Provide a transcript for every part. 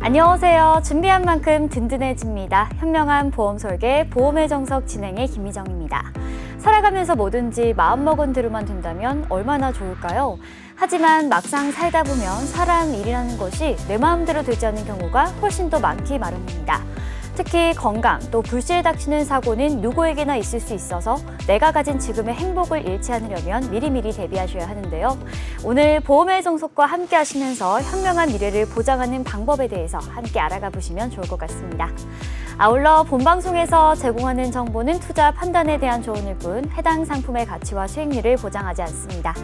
안녕하세요. 준비한 만큼 든든해집니다. 현명한 보험 설계, 보험의 정석 진행의 김미정입니다. 살아가면서 뭐든지 마음먹은 대로만 된다면 얼마나 좋을까요? 하지만 막상 살다 보면 사람 일이라는 것이 내 마음대로 되지 않는 경우가 훨씬 더 많기 마련입니다. 특히 건강, 또 불시에 닥치는 사고는 누구에게나 있을 수 있어서 내가 가진 지금의 행복을 잃지 않으려면 미리미리 대비하셔야 하는데요. 오늘 보험의 정석과 함께 하시면서 현명한 미래를 보장하는 방법에 대해서 함께 알아가 보시면 좋을 것 같습니다. 아울러 본방송에서 제공하는 정보는 투자 판단에 대한 조언일 뿐 해당 상품의 가치와 수익률을 보장하지 않습니다.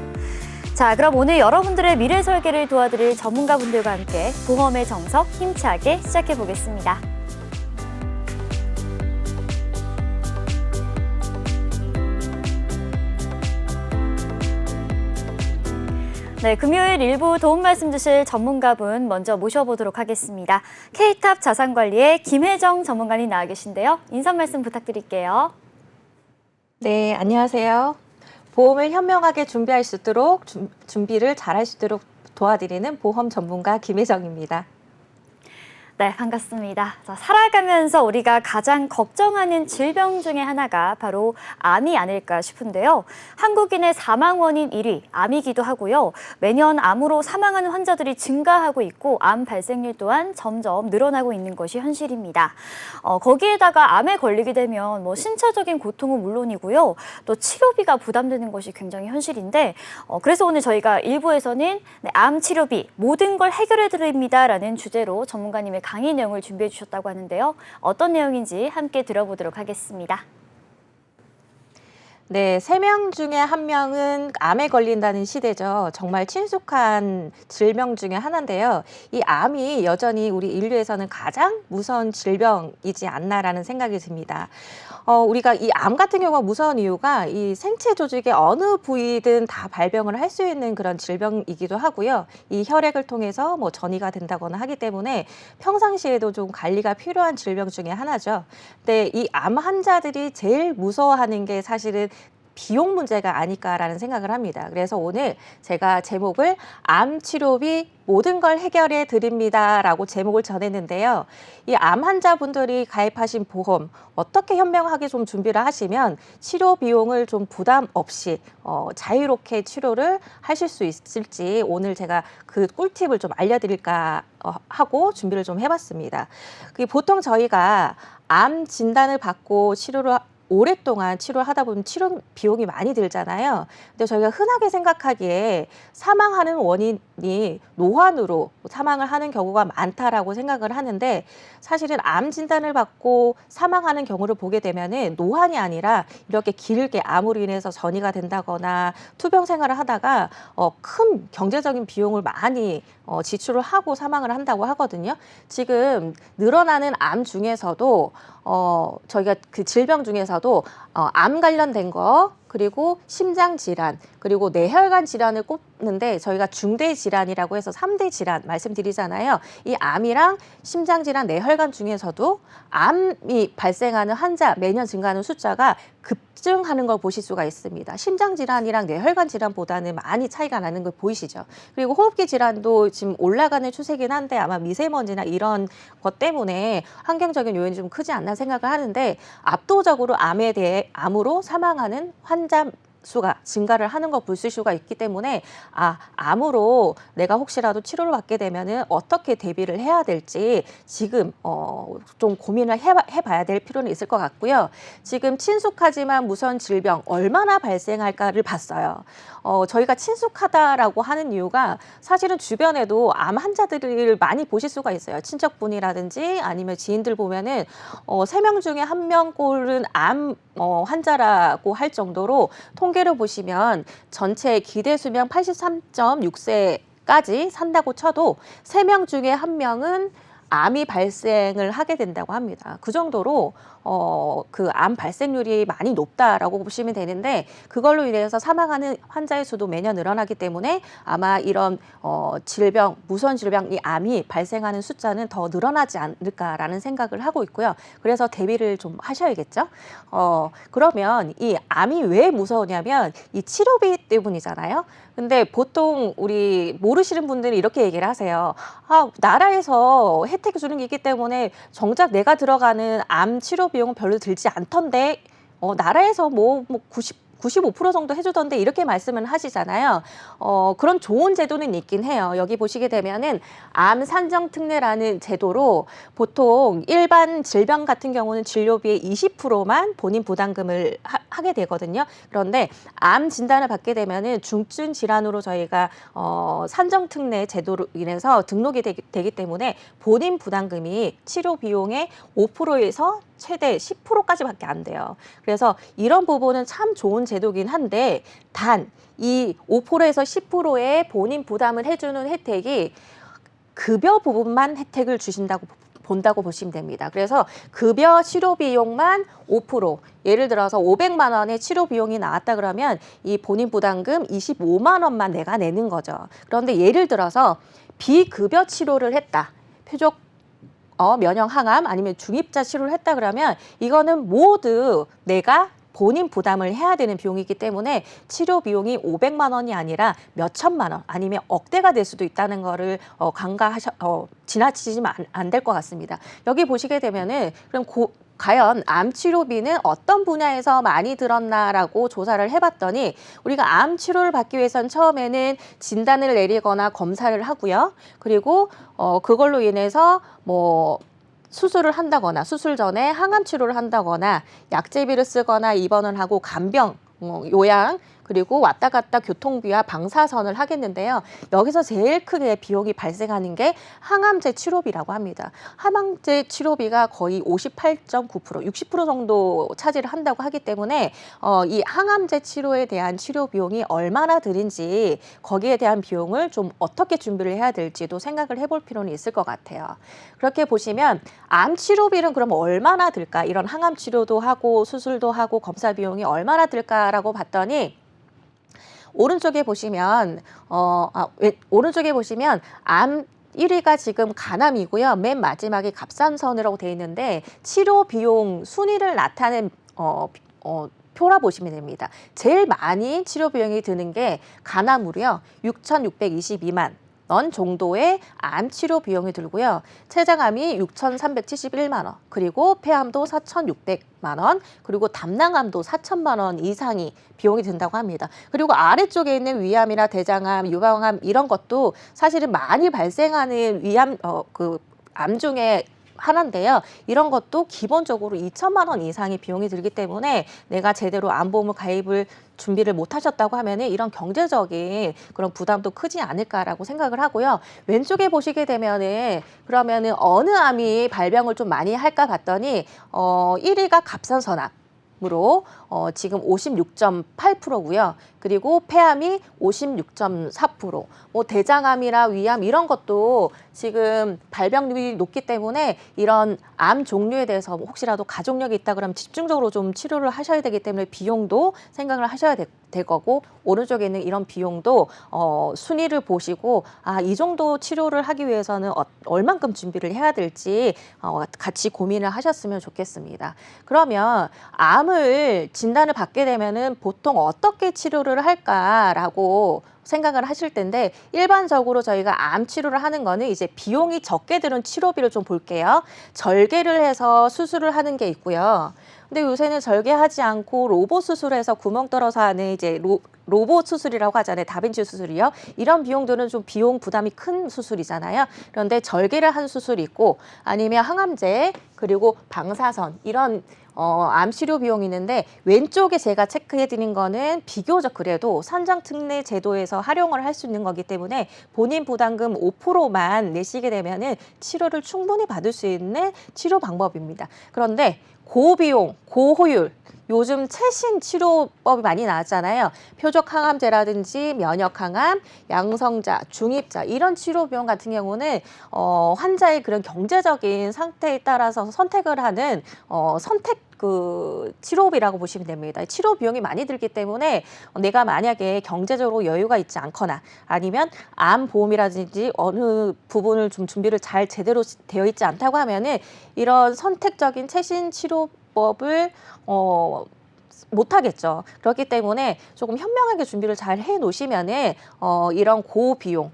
자, 그럼 오늘 여러분들의 미래 설계를 도와드릴 전문가분들과 함께 보험의 정석 힘차게 시작해 보겠습니다. 네, 금요일 일부 도움 말씀 주실 전문가분 먼저 모셔보도록 하겠습니다. K탑 자산관리의 김혜정 전문가님 나와 계신데요. 인사 말씀 부탁드릴게요. 네, 안녕하세요. 보험을 현명하게 준비할 수 있도록 준비를 잘할 수 있도록 도와드리는 보험 전문가 김혜정입니다. 네, 반갑습니다. 자, 살아가면서 우리가 가장 걱정하는 질병 중에 하나가 바로 암이 아닐까 싶은데요. 한국인의 사망 원인 1위, 암이기도 하고요. 매년 암으로 사망하는 환자들이 증가하고 있고 암 발생률 또한 점점 늘어나고 있는 것이 현실입니다. 거기에다가 암에 걸리게 되면 신체적인 고통은 물론이고요. 또 치료비가 부담되는 것이 굉장히 현실인데 그래서 오늘 저희가 일부에서는 암 치료비 모든 걸 해결해 드립니다라는 주제로 전문가님의 강의 내용을 준비해 주셨다고 하는데요. 어떤 내용인지 함께 들어보도록 하겠습니다. 네, 3명 중에 1명은 암에 걸린다는 시대죠. 정말 친숙한 질병 중에 하나인데요. 이 암이 여전히 우리 인류에서는 가장 무서운 질병이지 않나라는 생각이 듭니다. 우리가 이 암 같은 경우가 무서운 이유가 이 생체 조직의 어느 부위든 다 발병을 할 수 있는 그런 질병이기도 하고요. 이 혈액을 통해서 전이가 된다거나 하기 때문에 평상시에도 좀 관리가 필요한 질병 중에 하나죠. 근데 이 암 환자들이 제일 무서워하는 게 사실은 비용 문제가 아닐까라는 생각을 합니다. 그래서 오늘 제가 제목을 암 치료비 모든 걸 해결해 드립니다라고 제목을 전했는데요. 이 암 환자분들이 가입하신 보험 어떻게 현명하게 좀 준비를 하시면 치료 비용을 좀 부담 없이 자유롭게 치료를 하실 수 있을지 오늘 제가 그 꿀팁을 좀 알려드릴까 하고 준비를 좀 해봤습니다. 보통 저희가 암 진단을 받고 치료를 오랫동안 치료를 하다 보면 치료 비용이 많이 들잖아요. 근데 저희가 흔하게 생각하기에 사망하는 원인이 노환으로 사망을 하는 경우가 많다라고 생각을 하는데 사실은 암 진단을 받고 사망하는 경우를 보게 되면은 노환이 아니라 이렇게 길게 암으로 인해서 전이가 된다거나 투병 생활을 하다가 큰 경제적인 비용을 많이 지출을 하고 사망을 한다고 하거든요. 지금 늘어나는 암 중에서도 저희가 그 질병 중에서도 암 관련된 거 그리고 심장 질환 그리고 뇌혈관 질환을 꼽는데 저희가 중대 질환이라고 해서 3대 질환 말씀드리잖아요. 이 암이랑 심장 질환, 뇌혈관 중에서도 암이 발생하는 환자 매년 증가하는 숫자가 급증하는 걸 보실 수가 있습니다. 심장 질환이랑 뇌혈관 질환보다는 많이 차이가 나는 걸 보이시죠. 그리고 호흡기 질환도 지금 올라가는 추세긴 한데 아마 미세먼지나 이런 것 때문에 환경적인 요인이 좀 크지 않나 생각을 하는데 압도적으로 암으로 사망하는 환자 수가 증가를 하는 거 볼 수가 있기 때문에 암으로 내가 혹시라도 치료를 받게 되면은 어떻게 대비를 해야 될지 지금 좀 고민을 해봐야 될 필요는 있을 것 같고요. 지금 친숙하지만 무서운 질병 얼마나 발생할까를 봤어요. 저희가 친숙하다라고 하는 이유가 사실은 주변에도 암 환자들을 많이 보실 수가 있어요. 친척분이라든지 아니면 지인들 보면은 3명 중에 1명 꼴은 암 환자라고 할 정도로 통계를 보시면 전체 기대 수명 83.6세까지 산다고 쳐도 3명 중에 1명은 암이 발생을 하게 된다고 합니다. 그 정도로 그 암 발생률이 많이 높다라고 보시면 되는데 그걸로 인해서 사망하는 환자의 수도 매년 늘어나기 때문에 아마 이런 질병, 무서운 질병, 이 암이 발생하는 숫자는 더 늘어나지 않을까라는 생각을 하고 있고요. 그래서 대비를 좀 하셔야겠죠. 그러면 이 암이 왜 무서우냐면 이 치료비 때문이잖아요. 근데 보통 우리 모르시는 분들은 이렇게 얘기를 하세요. 아, 나라에서 혜택 주는 게 있기 때문에 정작 내가 들어가는 암 치료 비용은 별로 들지 않던데, 나라에서 뭐 95% 정도 해주던데 이렇게 말씀을 하시잖아요. 그런 좋은 제도는 있긴 해요. 여기 보시게 되면은 암 산정 특례라는 제도로 보통 일반 질병 같은 경우는 진료비의 20%만 본인 부담금을 하게 되거든요. 그런데 암 진단을 받게 되면은 중증 질환으로 저희가 산정 특례 제도로 인해서 등록이 되기 때문에 본인 부담금이 치료 비용의 5%에서 최대 10%까지밖에 안 돼요. 그래서 이런 부분은 참 좋은 제도긴 한데, 단 이 5%에서 10%의 본인 부담을 해주는 혜택이 급여 부분만 혜택을 주신다고 본다고 보시면 됩니다. 그래서 급여 치료 비용만 5%, 예를 들어서 500만 원의 치료 비용이 나왔다 그러면 이 본인 부담금 25만 원만 내가 내는 거죠. 그런데 예를 들어서 비급여 치료를 했다. 표적 면역 항암 아니면 중입자 치료를 했다 그러면 이거는 모두 내가 본인 부담을 해야 되는 비용이기 때문에 치료 비용이 500만 원이 아니라 몇 천만 원 아니면 억대가 될 수도 있다는 거를 지나치시면 안 될 것 같습니다. 여기 보시게 되면은 그럼 과연 암 치료비는 어떤 분야에서 많이 들었나라고 조사를 해봤더니, 우리가 암 치료를 받기 위해서는 처음에는 진단을 내리거나 검사를 하고요. 그리고 그걸로 인해서 뭐 수술을 한다거나 수술 전에 항암 치료를 한다거나 약제비를 쓰거나 입원을 하고 간병, 요양, 그리고 왔다 갔다 교통비와 방사선을 하겠는데요. 여기서 제일 크게 비용이 발생하는 게 항암제 치료비라고 합니다. 항암제 치료비가 거의 58.9%, 60% 정도 차지를 한다고 하기 때문에 이 항암제 치료에 대한 치료 비용이 얼마나 들인지, 거기에 대한 비용을 좀 어떻게 준비를 해야 될지도 생각을 해볼 필요는 있을 것 같아요. 그렇게 보시면 암 치료비는 그럼 얼마나 들까? 이런 항암 치료도 하고 수술도 하고 검사 비용이 얼마나 들까라고 봤더니, 오른쪽에 보시면 암 1위가 지금 간암이고요. 맨 마지막에 갑상선이라고 되어 있는데, 치료 비용 순위를 나타낸 표라 보시면 됩니다. 제일 많이 치료 비용이 드는 게 간암으로요. 6,622만 원 정도의 암 치료 비용이 들고요. 췌장암이 6,371만 원, 그리고 폐암도 4,600만 원, 그리고 담낭암도 4천만 원 이상이 비용이 든다고 합니다. 그리고 아래쪽에 있는 위암이나 대장암, 유방암 이런 것도 사실은 많이 발생하는 암 중에 하나인데요. 이런 것도 기본적으로 2천만 원 이상의 비용이 들기 때문에 내가 제대로 암보험을 가입을 준비를 못 하셨다고 하면 이런 경제적인 그런 부담도 크지 않을까라고 생각을 하고요. 왼쪽에 보시게 되면은 그러면은 어느 암이 발병을 좀 많이 할까 봤더니 1위가 갑상선암. 으로 지금 56.8%고요. 그리고 폐암이 56.4%. 뭐 대장암이나 위암 이런 것도 지금 발병률이 높기 때문에 이런 암 종류에 대해서 혹시라도 가족력이 있다 그러면 집중적으로 좀 치료를 하셔야 되기 때문에 비용도 생각을 하셔야 될 거고, 오른쪽에 있는 이런 비용도 순위를 보시고 이 정도 치료를 하기 위해서는 얼만큼 준비를 해야 될지 같이 고민을 하셨으면 좋겠습니다. 그러면 암을 진단을 받게 되면은 보통 어떻게 치료를 할까라고 생각을 하실 텐데, 일반적으로 저희가 암 치료를 하는 거는 이제 비용이 적게 드는 치료비를 좀 볼게요. 절개를 해서 수술을 하는 게 있고요. 근데 요새는 절개하지 않고 로봇 수술해서 구멍 뚫어서 하는 이제 로봇 수술이라고 하잖아요. 다빈치 수술이요. 이런 비용들은 좀 비용 부담이 큰 수술이잖아요. 그런데 절개를 한 수술이 있고, 아니면 항암제, 그리고 방사선 이런 암 치료 비용이 있는데, 왼쪽에 제가 체크해 드린 거는 비교적 그래도 산정 특례 제도에서 활용을 할 수 있는 거기 때문에 본인 부담금 5%만 내시게 되면은 치료를 충분히 받을 수 있는 치료 방법입니다. 그런데 고비용, 고효율, 요즘 최신 치료법이 많이 나왔잖아요. 표적 항암제라든지 면역 항암, 양성자, 중입자 이런 치료 비용 같은 경우는 환자의 그런 경제적인 상태에 따라서 선택을 하는 치료비라고 보시면 됩니다. 치료 비용이 많이 들기 때문에 내가 만약에 경제적으로 여유가 있지 않거나 아니면 암 보험이라든지 어느 부분을 좀 준비를 잘 제대로 되어 있지 않다고 하면은 이런 선택적인 최신 치료법을 못하겠죠. 그렇기 때문에 조금 현명하게 준비를 잘 해 놓으시면은 이런 고비용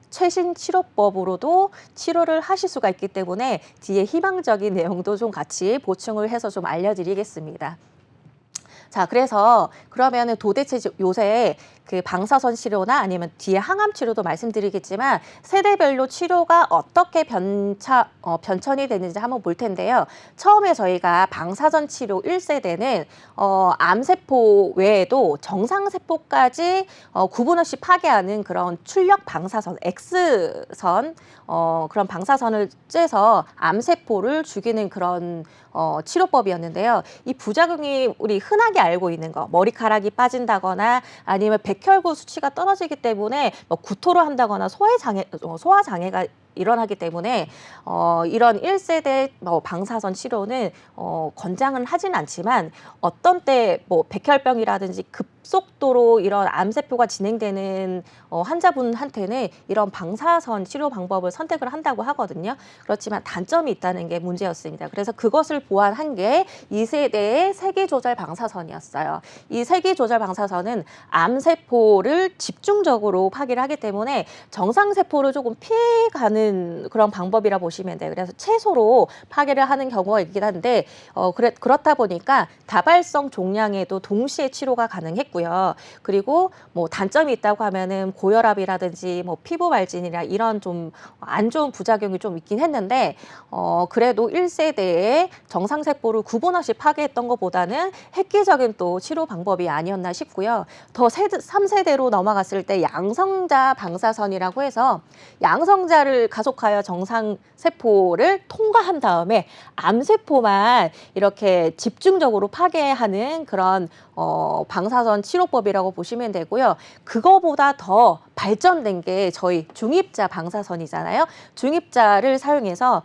최신 치료법으로도 치료를 하실 수가 있기 때문에 뒤에 희망적인 내용도 좀 같이 보충을 해서 좀 알려드리겠습니다. 자, 그래서 그러면은 도대체 요새 그 방사선 치료나 아니면 뒤에 항암 치료도 말씀드리겠지만 세대별로 치료가 어떻게 변천이 되는지 한번 볼 텐데요. 처음에 저희가 방사선 치료 1세대는 암세포 외에도 정상세포까지 구분 없이 파괴하는 그런 출력 방사선, X선 그런 방사선을 쬐서 암세포를 죽이는 그런 치료법이었는데요. 이 부작용이 우리 흔하게 알고 있는 거, 머리카락이 빠진다거나 아니면 백혈구 수치가 떨어지기 때문에 뭐 구토를 한다거나 소화장애가 일어나기 때문에 이런 1세대 방사선 치료는 권장은 하진 않지만 어떤 때 뭐 백혈병이라든지 급속도로 이런 암세포가 진행되는 환자분한테는 이런 방사선 치료 방법을 선택을 한다고 하거든요. 그렇지만 단점이 있다는 게 문제였습니다. 그래서 그것을 보완한 게 2세대의 세기조절 방사선이었어요. 이 세기조절 방사선은 암세포를 집중적으로 파괴를 하기 때문에 정상세포를 조금 피해가는 그런 방법이라 보시면 돼요. 그래서 채소로 파괴를 하는 경우가 있긴 한데 그렇다 보니까 다발성 종양에도 동시에 치료가 가능했고요. 그리고 뭐 단점이 있다고 하면은 고혈압이라든지 뭐 피부 발진이나 이런 좀 안 좋은 부작용이 좀 있긴 했는데 그래도 1세대의 정상세포를 구분 없이 파괴했던 것보다는 획기적인 또 치료 방법이 아니었나 싶고요. 더 3세대로 넘어갔을 때 양성자 방사선이라고 해서 양성자를 가속하여 정상세포를 통과한 다음에 암세포만 이렇게 집중적으로 파괴하는 그런 방사선 치료법이라고 보시면 되고요. 그거보다 더 발전된 게 저희 중입자 방사선이잖아요. 중입자를 사용해서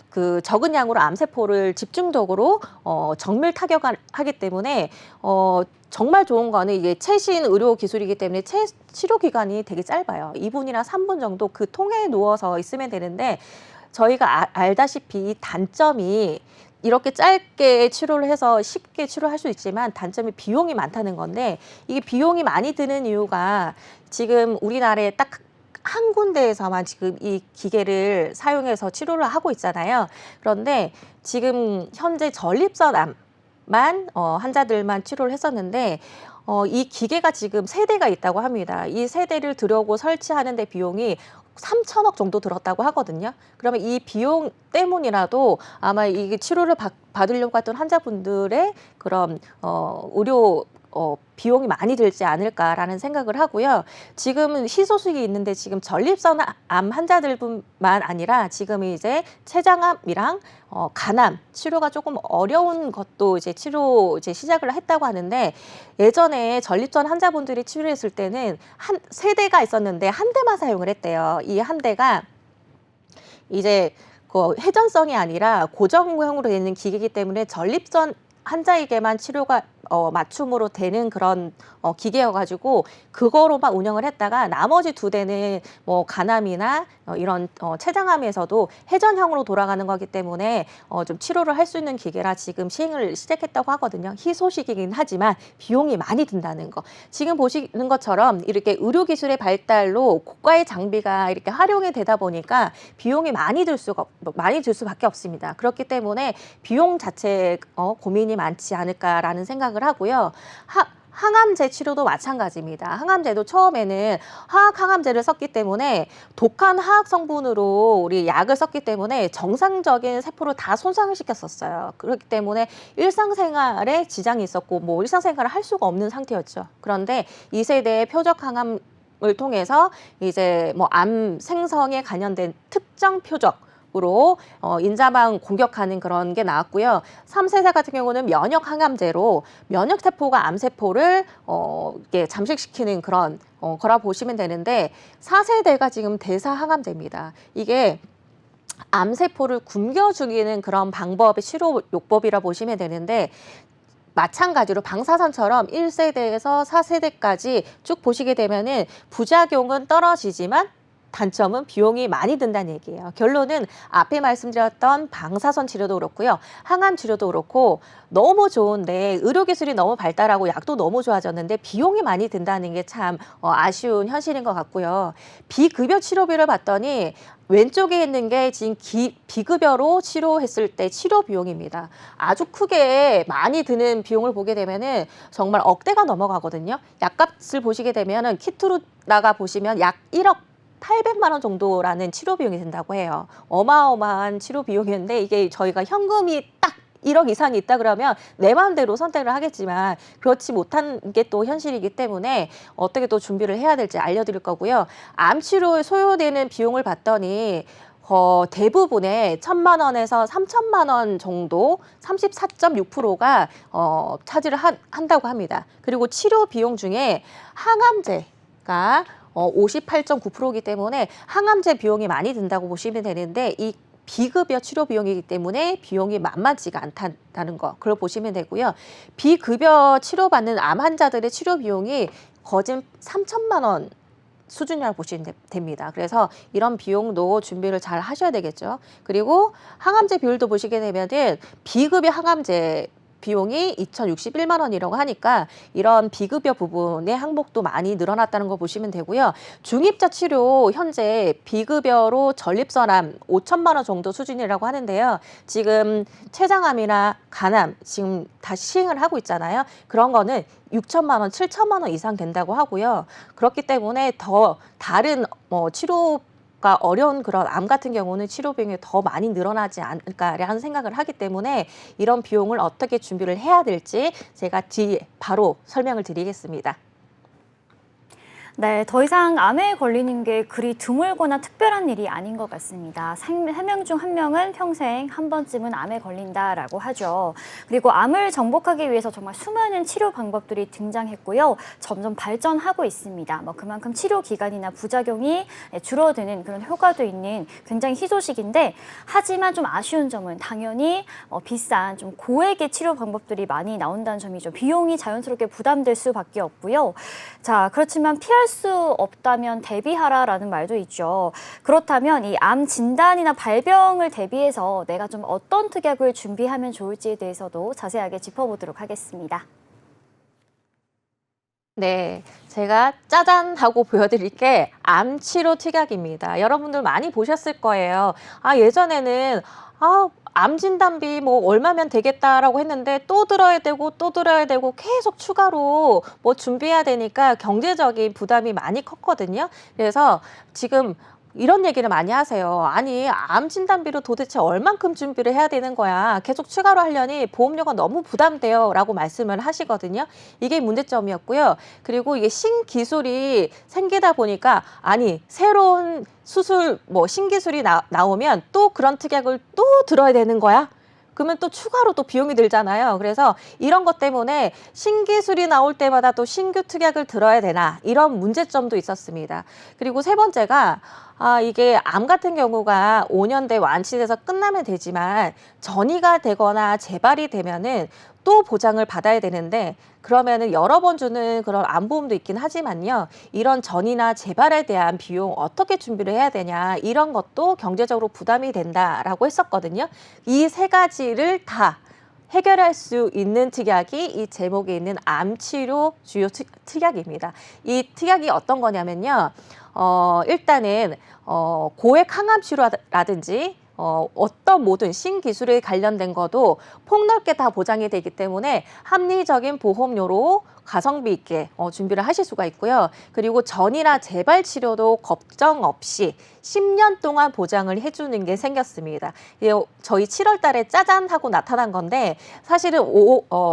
그 적은 양으로 암세포를 집중적으로 정밀 타격하기 때문에 정말 좋은 거는 이게 최신 의료 기술이기 때문에 치료 기간이 되게 짧아요. 2분이나 3분 정도 그 통에 누워서 있으면 되는데 저희가 알다시피 단점이 이렇게 짧게 치료를 해서 쉽게 치료할 수 있지만 단점이 비용이 많다는 건데 이게 비용이 많이 드는 이유가 지금 우리나라에 딱 한 군데에서만 지금 이 기계를 사용해서 치료를 하고 있잖아요. 그런데 지금 현재 전립선암만 환자들만 치료를 했었는데 이 기계가 지금 3대가 있다고 합니다. 이 3대를 들여오고 설치하는 데 비용이 3천억 정도 들었다고 하거든요. 그러면 이 비용 때문이라도 아마 이 치료를 받으려고 했던 환자분들의 그런 의료 비용이 많이 들지 않을까라는 생각을 하고요. 지금은 희소식이 있는데 지금 전립선암 환자들뿐만 아니라 지금 이제 췌장암이랑 간암 치료가 조금 어려운 것도 이제 시작을 했다고 하는데 예전에 전립선 환자분들이 치료했을 때는 한 3대가 있었는데 한 대만 사용을 했대요. 이 한 대가 이제 그 회전성이 아니라 고정형으로 되어 있는 기계이기 때문에 전립선 환자에게만 치료가 맞춤으로 되는 그런 기계여가지고 그거로만 운영을 했다가 나머지 2대는 뭐 간암이나 이런 췌장암에서도 회전형으로 돌아가는 거기 때문에 좀 치료를 할 수 있는 기계라 지금 시행을 시작했다고 하거든요. 희소식이긴 하지만 비용이 많이 든다는 거. 지금 보시는 것처럼 이렇게 의료기술의 발달로 고가의 장비가 이렇게 활용이 되다 보니까 비용이 많이 들 수밖에 없습니다. 그렇기 때문에 비용 자체 고민이 많지 않을까라는 생각을 하고요. 항암제 치료도 마찬가지입니다. 항암제도 처음에는 화학 항암제를 썼기 때문에 독한 화학 성분으로 우리 약을 썼기 때문에 정상적인 세포를 다 손상을 시켰었어요. 그렇기 때문에 일상생활에 지장이 있었고 뭐 일상생활을 할 수가 없는 상태였죠. 그런데 2세대의 표적 항암을 통해서 이제 뭐 암 생성에 관련된 특정 표적 으로 인자망 공격하는 그런 게 나왔고요. 3세대 같은 경우는 면역 항암제로 면역 세포가 암세포를 이렇게 잠식시키는 그런 거라 보시면 되는데 4세대가 지금 대사 항암제입니다. 이게 암세포를 굶겨 죽이는 그런 방법의 치료 요법이라 보시면 되는데 마찬가지로 방사선처럼 1세대에서 4세대까지 쭉 보시게 되면은 부작용은 떨어지지만 단점은 비용이 많이 든다는 얘기예요. 결론은 앞에 말씀드렸던 방사선 치료도 그렇고요. 항암 치료도 그렇고 너무 좋은데 의료기술이 너무 발달하고 약도 너무 좋아졌는데 비용이 많이 든다는 게 참 아쉬운 현실인 것 같고요. 비급여 치료비를 봤더니 왼쪽에 있는 게 지금 비급여로 치료했을 때 치료 비용입니다. 아주 크게 많이 드는 비용을 보게 되면은 정말 억대가 넘어가거든요. 약값을 보시게 되면은 키트루다가 보시면 약 1억 800만 원 정도라는 치료 비용이 든다고 해요. 어마어마한 치료 비용인데 이게 저희가 현금이 딱 1억 이상이 있다 그러면 내 마음대로 선택을 하겠지만 그렇지 못한 게 또 현실이기 때문에 어떻게 또 준비를 해야 될지 알려드릴 거고요. 암 치료에 소요되는 비용을 봤더니 대부분의 1,000만 원에서 3,000만 원 정도 34.6%가 차지를 한다고 합니다. 그리고 치료 비용 중에 항암제가 58.9%이기 때문에 항암제 비용이 많이 든다고 보시면 되는데 이 비급여 치료 비용이기 때문에 비용이 만만치가 않다는 거 그걸 보시면 되고요. 비급여 치료받는 암 환자들의 치료 비용이 거진 3천만 원 수준이라고 보시면 됩니다. 그래서 이런 비용도 준비를 잘 하셔야 되겠죠. 그리고 항암제 비율도 보시게 되면은 비급여 항암제 비용이 2,061만 원이라고 하니까 이런 비급여 부분의 항목도 많이 늘어났다는 거 보시면 되고요. 중입자 치료 현재 비급여로 전립선암 5천만 원 정도 수준이라고 하는데요. 지금 췌장암이나 간암 지금 다시 시행을 하고 있잖아요. 그런 거는 6천만 원, 7천만 원 이상 된다고 하고요. 그렇기 때문에 더 다른 치료가 어려운 그런 암 같은 경우는 치료 비용이 더 많이 늘어나지 않을까라는 생각을 하기 때문에 이런 비용을 어떻게 준비를 해야 될지 제가 뒤에 바로 설명을 드리겠습니다. 네, 더 이상 암에 걸리는 게 그리 드물거나 특별한 일이 아닌 것 같습니다. 3명 중 1명은 평생 한 번쯤은 암에 걸린다라고 하죠. 그리고 암을 정복하기 위해서 정말 수많은 치료 방법들이 등장했고요. 점점 발전하고 있습니다. 그만큼 치료 기간이나 부작용이 줄어드는 그런 효과도 있는 굉장히 희소식인데 하지만 좀 아쉬운 점은 당연히 비싼 좀 고액의 치료 방법들이 많이 나온다는 점이죠. 비용이 자연스럽게 부담될 수밖에 없고요. 자, 그렇지만 피할 수 없다면 대비하라라는 말도 있죠. 그렇다면 이 암 진단이나 발병을 대비해서 내가 좀 어떤 특약을 준비하면 좋을지에 대해서도 자세하게 짚어보도록 하겠습니다. 네, 제가 짜잔 하고 보여드릴 게 암치료 특약입니다. 여러분들 많이 보셨을 거예요. 예전에는 암 진단비 얼마면 되겠다라고 했는데 또 들어야 되고 또 들어야 되고 계속 추가로 준비해야 되니까 경제적인 부담이 많이 컸거든요. 그래서 지금 이런 얘기를 많이 하세요. 아니, 암 진단비로 도대체 얼만큼 준비를 해야 되는 거야. 계속 추가로 하려니 보험료가 너무 부담돼요. 라고 말씀을 하시거든요. 이게 문제점이었고요. 그리고 이게 신기술이 생기다 보니까 새로운 수술, 신기술이 나오면 또 그런 특약을 또 들어야 되는 거야. 그러면 또 추가로 또 비용이 들잖아요. 그래서 이런 것 때문에 신기술이 나올 때마다 또 신규 특약을 들어야 되나 이런 문제점도 있었습니다. 그리고 세 번째가 이게 암 같은 경우가 5년대 완치돼서 끝나면 되지만 전이가 되거나 재발이 되면은 또 보장을 받아야 되는데 그러면은 여러 번 주는 그런 암보험도 있긴 하지만요. 이런 전이나 재발에 대한 비용 어떻게 준비를 해야 되냐 이런 것도 경제적으로 부담이 된다라고 했었거든요. 이 세 가지를 다 해결할 수 있는 특약이 이 제목에 있는 암치료 주요 특약입니다. 이 특약이 어떤 거냐면요. 일단은 고액 항암 치료라든지 어떤 모든 신기술에 관련된 것도 폭넓게 다 보장이 되기 때문에 합리적인 보험료로 가성비 있게 준비를 하실 수가 있고요. 그리고 전이나 재발 치료도 걱정 없이 10년 동안 보장을 해주는 게 생겼습니다. 저희 7월 달에 짜잔 하고 나타난 건데 사실은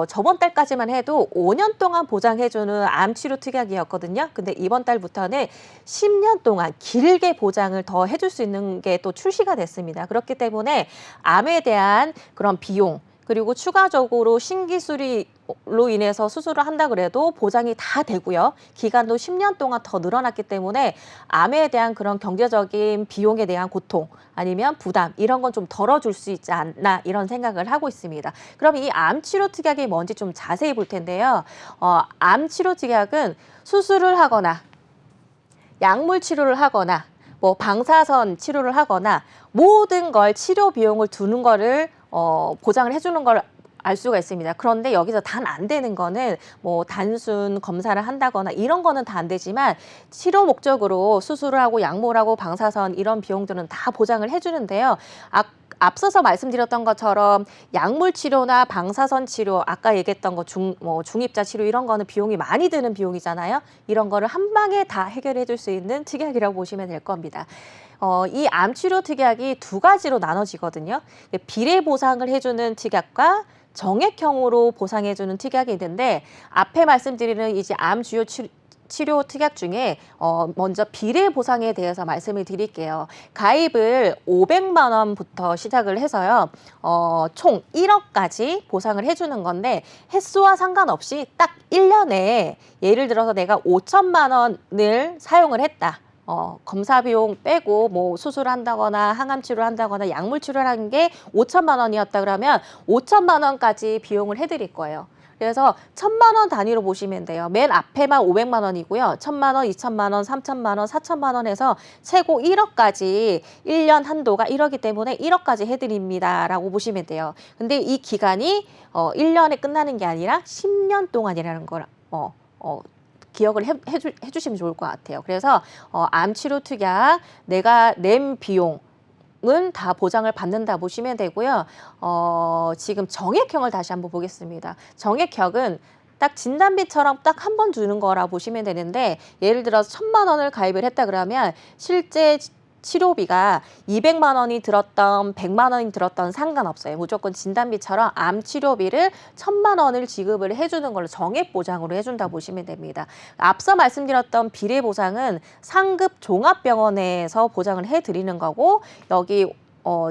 저번 달까지만 해도 5년 동안 보장해주는 암치료 특약이었거든요. 근데 이번 달부터는 10년 동안 길게 보장을 더 해줄 수 있는 게 또 출시가 됐습니다. 그렇기 때문에 암에 대한 그런 비용 그리고 추가적으로 신기술로 인해서 수술을 한다 그래도 보장이 다 되고요. 기간도 10년 동안 더 늘어났기 때문에 암에 대한 그런 경제적인 비용에 대한 고통 아니면 부담 이런 건 좀 덜어줄 수 있지 않나 이런 생각을 하고 있습니다. 그럼 이 암치료 특약이 뭔지 좀 자세히 볼 텐데요. 암치료 특약은 수술을 하거나 약물 치료를 하거나 뭐 방사선 치료를 하거나 모든 걸 치료 비용을 두는 거를 보장을 해주는 걸 알 수가 있습니다. 그런데 여기서 단 안 되는 거는 뭐 단순 검사를 한다거나 이런 거는 다 안 되지만 치료 목적으로 수술을 하고 약물 하고 방사선 이런 비용들은 다 보장을 해주는데요. 앞서서 말씀드렸던 것처럼 약물 치료나 방사선 치료, 아까 얘기했던 거 중입자 치료 이런 거는 비용이 많이 드는 비용이잖아요. 이런 거를 한 방에 다 해결해 줄 수 있는 특약이라고 보시면 될 겁니다. 이 암치료 특약이 두 가지로 나눠지거든요. 비례 보상을 해주는 특약과 정액형으로 보상해주는 특약이 있는데 앞에 말씀드리는 이제 암 주요 치료 특약 중에 먼저 비례 보상에 대해서 말씀을 드릴게요. 가입을 500만 원부터 시작을 해서요. 총 1억까지 보상을 해주는 건데 횟수와 상관없이 딱 1년에 예를 들어서 내가 5천만 원을 사용을 했다. 검사 비용 빼고 뭐 수술한다거나 항암 치료를 한다거나 약물 치료를 한 게 5천만 원이었다 그러면 5천만 원까지 비용을 해드릴 거예요. 그래서 1,000만 원 단위로 보시면 돼요. 맨 앞에만 500만 원이고요. 1,000만 원, 2,000만 원, 3,000만 원, 4,000만 원 해서 최고 1억까지 1년 한도가 1억이기 때문에 1억까지 해드립니다. 라고 보시면 돼요. 근데 이 기간이 1년에 끝나는 게 아니라 10년 동안이라는 걸 기억을 해주시면 좋을 것 같아요. 그래서 암치료 특약 내가 낸 비용 은 다 보장을 받는다 보시면 되고요. 지금 정액형을 다시 한번 보겠습니다. 정액형은 딱 진단비처럼 딱 한 번 주는 거라 보시면 되는데 예를 들어서 1,000만 원을 가입을 했다 그러면 실제 치료비가 200만 원이 들었던 100만 원이 들었던 상관없어요. 무조건 진단비처럼 암 치료비를 1,000만 원을 지급을 해주는 걸로 정액 보장으로 해준다 보시면 됩니다. 앞서 말씀드렸던 비례 보상은 상급 종합병원에서 보장을 해드리는 거고 여기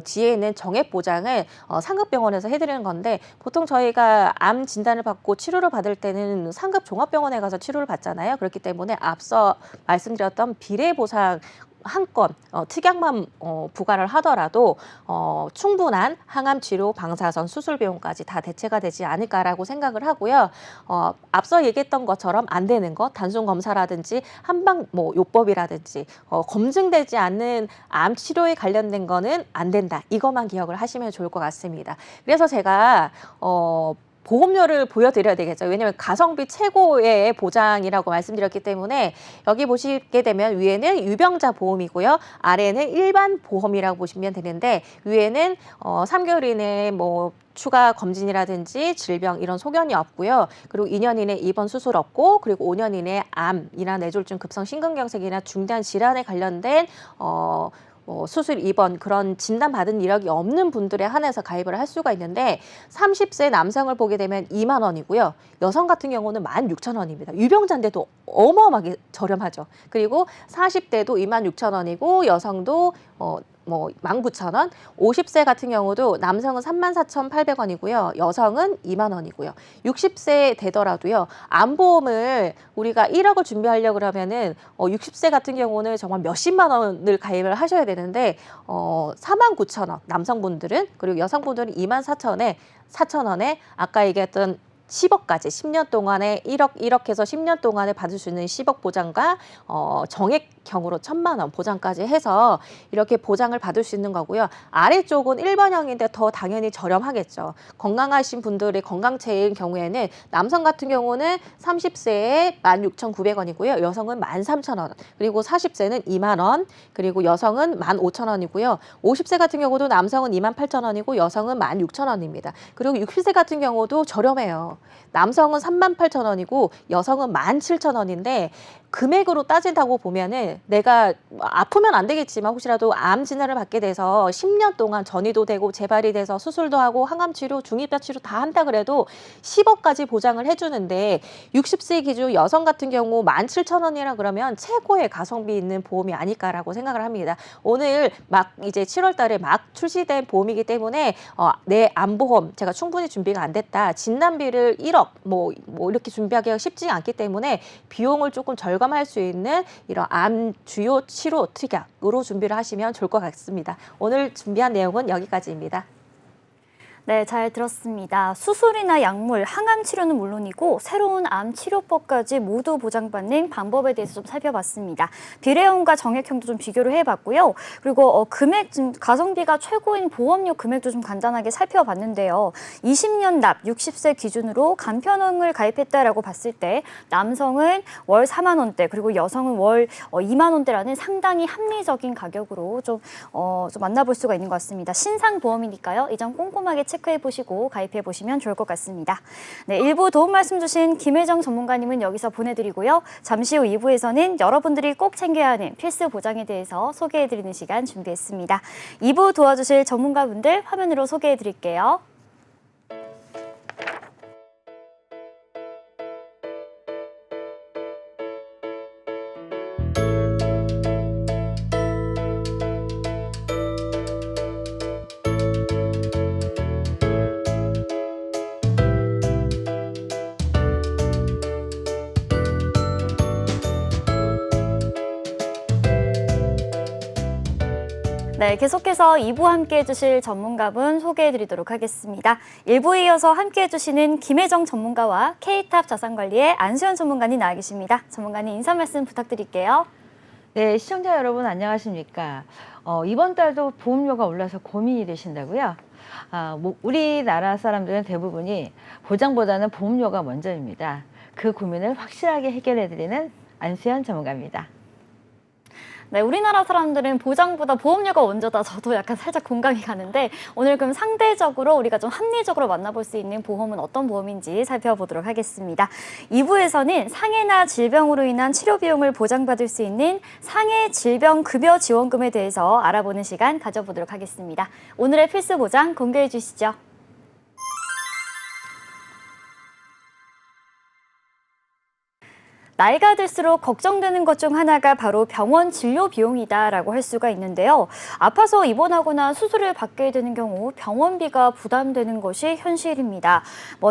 뒤에 있는 정액 보장을 상급병원에서 해드리는 건데 보통 저희가 암 진단을 받고 치료를 받을 때는 상급 종합병원에 가서 치료를 받잖아요. 그렇기 때문에 앞서 말씀드렸던 비례 보상 한 건 특약만 부과를 하더라도 충분한 항암 치료, 방사선, 수술 비용까지 다 대체가 되지 않을까라고 생각을 하고요. 앞서 얘기했던 것처럼 안 되는 것, 단순 검사라든지 한방 요법이라든지 검증되지 않는 암 치료에 관련된 거는 안 된다. 이것만 기억을 하시면 좋을 것 같습니다. 그래서 제가 보험료를 보여드려야 되겠죠. 왜냐하면 가성비 최고의 보장이라고 말씀드렸기 때문에 여기 보시게 되면 위에는 유병자 보험이고요. 아래는 일반 보험이라고 보시면 되는데 위에는 3개월 이내에 뭐 추가 검진이라든지 질병 이런 소견이 없고요. 그리고 2년 이내 입원 수술 없고 그리고 5년 이내 암이나 뇌졸중 급성 심근경색이나 중대한 질환에 관련된 수술 입원 그런 진단받은 이력이 없는 분들에 한해서 가입을 할 수가 있는데 30세 남성을 보게 되면 2만 원이고요. 여성 같은 경우는 16,000원입니다. 유병자인데도 어마어마하게 저렴하죠. 그리고 40대도 26,000원이고 여성도 19,000원, 50세 같은 경우도 남성은 34,800원이고요. 여성은 2만 원이고요. 60세 되더라도요. 암보험을 우리가 1억을 준비하려고 그러면은 60세 같은 경우는 정말 몇십만 원을 가입을 하셔야 되는데 49,000원 남성분들은 그리고 여성분들은 24,000원에 아까 얘기했던 10억까지 10년 동안에 1억 해서 10년 동안에 받을 수 있는 10억 보장과 정액형으로 1,000만 원 보장까지 해서 이렇게 보장을 받을 수 있는 거고요. 아래쪽은 일반형인데 더 당연히 저렴하겠죠. 건강하신 분들의 건강체인 경우에는 남성 같은 경우는 30세에 16,900원이고요. 여성은 13,000원, 그리고 40세는 2만 원, 그리고 여성은 15,000원이고요. 50세 같은 경우도 남성은 28,000원이고 여성은 16,000원입니다. 그리고 60세 같은 경우도 저렴해요. 남성은 38,000원이고 여성은 17,000원인데 금액으로 따진다고 보면은 내가 아프면 안 되겠지만 혹시라도 암 진단을 받게 돼서 10년 동안 전이도 되고 재발이 돼서 수술도 하고 항암 치료, 중입자 치료 다 한다 그래도 10억까지 보장을 해주는데 60세 기준 여성 같은 경우 17,000원이라 그러면 최고의 가성비 있는 보험이 아닐까라고 생각을 합니다. 오늘 막 이제 7월 달에 막 출시된 보험이기 때문에 내 암보험 제가 충분히 준비가 안 됐다. 진단비를 1억 뭐 이렇게 준비하기가 쉽지 않기 때문에 비용을 조금 절감할 수 있는 이런 암 주요 치료 특약으로 준비를 하시면 좋을 것 같습니다. 오늘 준비한 내용은 여기까지입니다. 네, 잘 들었습니다. 수술이나 약물, 항암 치료는 물론이고 새로운 암 치료법까지 모두 보장받는 방법에 대해서 좀 살펴봤습니다. 비례형과 정액형도 좀 비교를 해봤고요. 그리고 금액, 가성비가 최고인 보험료 금액도 좀 간단하게 살펴봤는데요. 20년 납, 60세 기준으로 간편형을 가입했다라고 봤을 때 남성은 월 4만 원대, 그리고 여성은 월 2만 원대라는 상당히 합리적인 가격으로 좀 만나볼 수가 있는 것 같습니다. 신상보험이니까요. 이 점 꼼꼼하게 체크해보시고 가입해보시면 좋을 것 같습니다. 네, 1부 도움 말씀 주신 김혜정 전문가님은 여기서 보내드리고요. 잠시 후 2부에서는 여러분들이 꼭 챙겨야 하는 필수 보장에 대해서 소개해드리는 시간 준비했습니다. 2부 도와주실 전문가분들 화면으로 소개해드릴게요. 네, 계속해서 2부 함께해 주실 전문가분 소개해 드리도록 하겠습니다. 1부에 이어서 함께해 주시는 김혜정 전문가와 K탑 자산관리의 안수현 전문가님 나와 계십니다. 전문가님 인사 말씀 부탁드릴게요. 네, 시청자 여러분 안녕하십니까. 이번 달도 보험료가 올라서 고민이 되신다고요? 우리나라 사람들은 대부분이 보장보다는 보험료가 먼저입니다. 그 고민을 확실하게 해결해드리는 안수현 전문가입니다. 네, 우리나라 사람들은 보장보다 보험료가 먼저다. 저도 약간 살짝 공감이 가는데 오늘 그럼 상대적으로 우리가 좀 합리적으로 만나볼 수 있는 보험은 어떤 보험인지 살펴보도록 하겠습니다. 2부에서는 상해나 질병으로 인한 치료 비용을 보장받을 수 있는 상해 질병 급여 지원금에 대해서 알아보는 시간 가져보도록 하겠습니다. 오늘의 필수 보장 공개해 주시죠. 나이가 들수록 걱정되는 것 중 하나가 바로 병원 진료 비용이다라고 할 수가 있는데요. 아파서 입원하거나 수술을 받게 되는 경우 병원비가 부담되는 것이 현실입니다.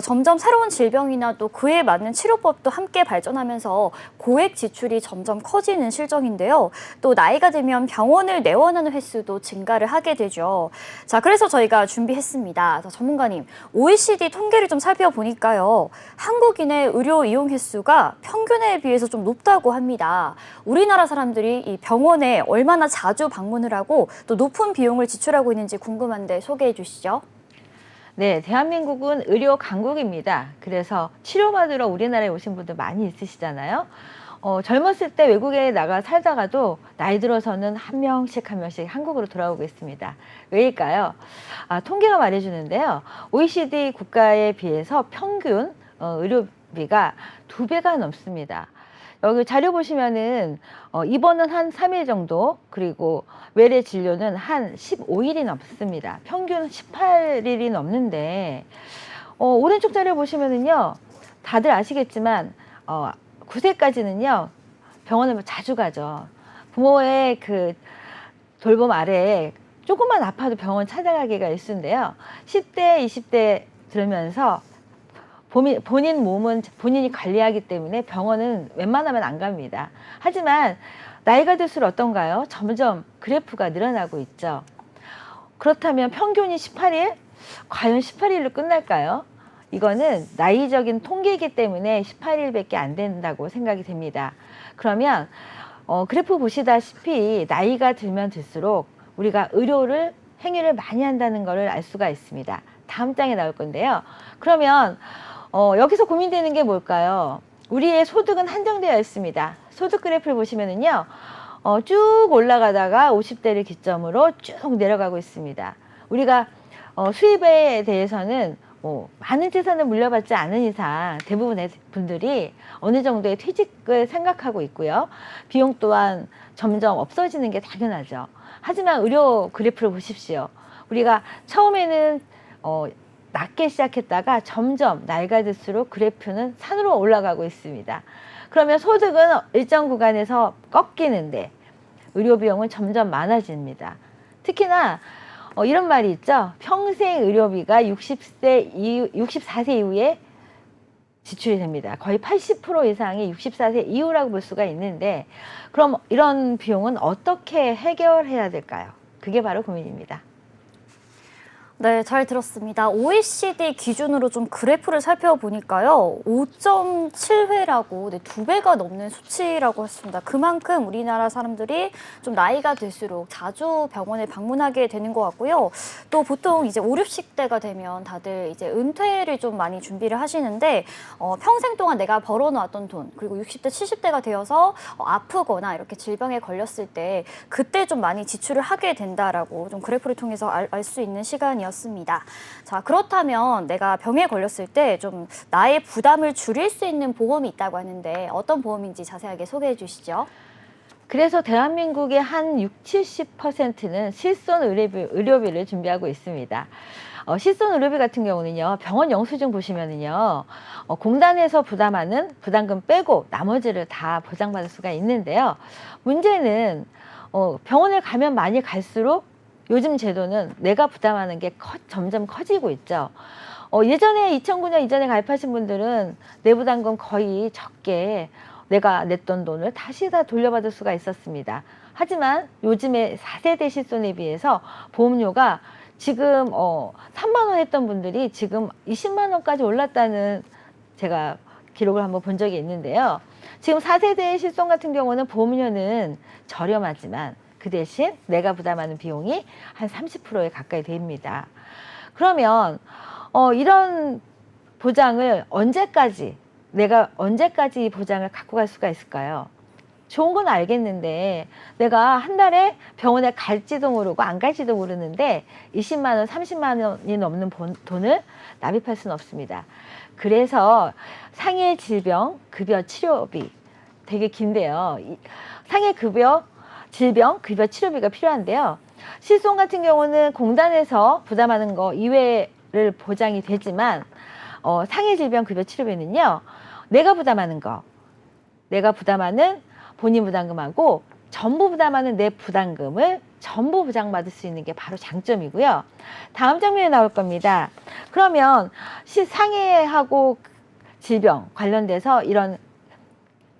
점점 새로운 질병이나 또 그에 맞는 치료법도 함께 발전하면서 고액 지출이 점점 커지는 실정인데요. 또 나이가 들면 병원을 내원하는 횟수도 증가를 하게 되죠. 자, 그래서 저희가 준비했습니다. 자, 전문가님, OECD 통계를 좀 살펴보니까요. 한국인의 의료 이용 횟수가 평균에 비해서 좀 높다고 합니다. 우리나라 사람들이 이 병원에 얼마나 자주 방문을 하고 또 높은 비용을 지출하고 있는지 궁금한데 소개해 주시죠. 네, 대한민국은 의료 강국입니다. 그래서 치료받으러 우리나라에 오신 분들 많이 있으시잖아요. 젊었을 때 외국에 나가 살다가도 나이 들어서는 한 명씩 한국으로 돌아오고 있습니다. 왜일까요? 통계가 말해주는데요. OECD 국가에 비해서 평균 의료비가 2배가 넘습니다. 여기 자료 보시면은 입원은 한 3일 정도, 그리고 외래 진료는 한 15일이 넘습니다. 평균 18일이 넘는데 오른쪽 자료 보시면은요, 다들 아시겠지만 9세까지는요 병원을 자주 가죠. 부모의 그 돌봄 아래에 조금만 아파도 병원 찾아가기가 일쑤인데요. 10대, 20대 들으면서 본인 몸은 본인이 관리하기 때문에 병원은 웬만하면 안 갑니다. 하지만 나이가 들수록 어떤가요? 점점 그래프가 늘어나고 있죠. 그렇다면 평균이 18일? 과연 18일로 끝날까요? 이거는 나이적인 통계이기 때문에 18일밖에 안 된다고 생각이 됩니다. 그러면 그래프 보시다시피 나이가 들면 들수록 우리가 행위를 많이 한다는 것을 알 수가 있습니다. 다음 장에 나올 건데요. 그러면 여기서 고민되는 게 뭘까요? 우리의 소득은 한정되어 있습니다. 소득 그래프를 보시면은요, 쭉 올라가다가 50대를 기점으로 쭉 내려가고 있습니다. 우리가 수입에 대해서는 많은 재산을 물려받지 않은 이상 대부분의 분들이 어느 정도의 퇴직을 생각하고 있고요. 비용 또한 점점 없어지는 게 당연하죠. 하지만 의료 그래프를 보십시오. 우리가 처음에는 낮게 시작했다가 점점 나이가 들수록 그래프는 산으로 올라가고 있습니다. 그러면 소득은 일정 구간에서 꺾이는데 의료 비용은 점점 많아집니다. 특히나 이런 말이 있죠. 평생 의료비가 64세 이후에 지출이 됩니다. 거의 80% 이상이 64세 이후라고 볼 수가 있는데, 그럼 이런 비용은 어떻게 해결해야 될까요? 그게 바로 고민입니다. 네, 잘 들었습니다. OECD 기준으로 좀 그래프를 살펴보니까요. 5.7회라고 네, 2배가 넘는 수치라고 했습니다. 그만큼 우리나라 사람들이 좀 나이가 들수록 자주 병원에 방문하게 되는 것 같고요. 또 보통 이제 5, 60대가 되면 다들 이제 은퇴를 좀 많이 준비를 하시는데 평생 동안 내가 벌어놓았던 돈, 그리고 60대, 70대가 되어서 아프거나 이렇게 질병에 걸렸을 때 그때 좀 많이 지출을 하게 된다라고 좀 그래프를 통해서 알 수 있는 시간이었습니다. 자, 그렇다면 내가 병에 걸렸을 때 좀 나의 부담을 줄일 수 있는 보험이 있다고 하는데 어떤 보험인지 자세하게 소개해 주시죠. 그래서 대한민국의 한 60, 70%는 실손 의료비를 준비하고 있습니다. 실손 의료비 같은 경우는요, 병원 영수증 보시면은요, 공단에서 부담하는 부담금 빼고 나머지를 다 보장받을 수가 있는데요. 문제는 병원을 가면 많이 갈수록 요즘 제도는 내가 부담하는 게 점점 커지고 있죠. 예전에 2009년 이전에 가입하신 분들은 내부담금 거의 적게 내가 냈던 돈을 다시 다 돌려받을 수가 있었습니다. 하지만 요즘에 4세대 실손에 비해서 보험료가 지금 3만 원 했던 분들이 지금 20만 원까지 올랐다는 제가 기록을 한번 본 적이 있는데요. 지금 4세대 실손 같은 경우는 보험료는 저렴하지만 그 대신 내가 부담하는 비용이 한 30%에 가까이 됩니다. 그러면 이런 보장을 내가 언제까지 이 보장을 갖고 갈 수가 있을까요? 좋은 건 알겠는데 내가 한 달에 병원에 갈지도 모르고 안 갈지도 모르는데 20만 원, 30만 원이 넘는 돈을 납입할 수는 없습니다. 그래서 상해 질병 급여 치료비 되게 긴데요. 상해 질병 급여 치료비가 필요한데요. 실손 같은 경우는 공단에서 부담하는 거 이외를 보장이 되지만 상해 질병 급여 치료비는요. 내가 부담하는 본인 부담금하고 전부 부담하는 내 부담금을 전부 보장받을 수 있는 게 바로 장점이고요. 다음 장면에 나올 겁니다. 그러면 상해하고 질병 관련돼서 이런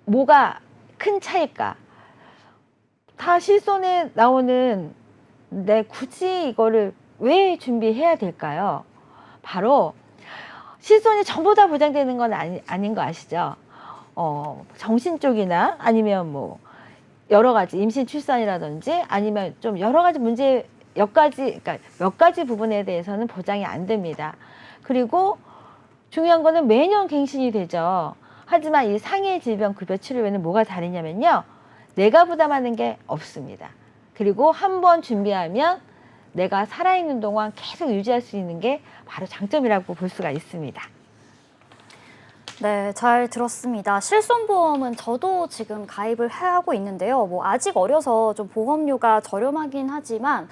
뭐가 큰 차이일까? 다 실손에 나오는 굳이 이거를 왜 준비해야 될까요? 바로 실손이 전부 다 보장되는 건 아닌 거 아시죠? 정신 쪽이나 아니면 뭐 여러 가지 임신 출산이라든지 아니면 좀 여러 가지 문제 몇 가지 부분에 대해서는 보장이 안 됩니다. 그리고 중요한 거는 매년 갱신이 되죠. 하지만 이 상해 질병 급여 치료비는 뭐가 다르냐면요. 내가 부담하는 게 없습니다. 그리고 한번 준비하면 내가 살아있는 동안 계속 유지할 수 있는 게 바로 장점이라고 볼 수가 있습니다. 네, 잘 들었습니다. 실손보험은 저도 지금 가입을 하고 있는데요. 뭐 아직 어려서 좀 보험료가 저렴하긴 하지만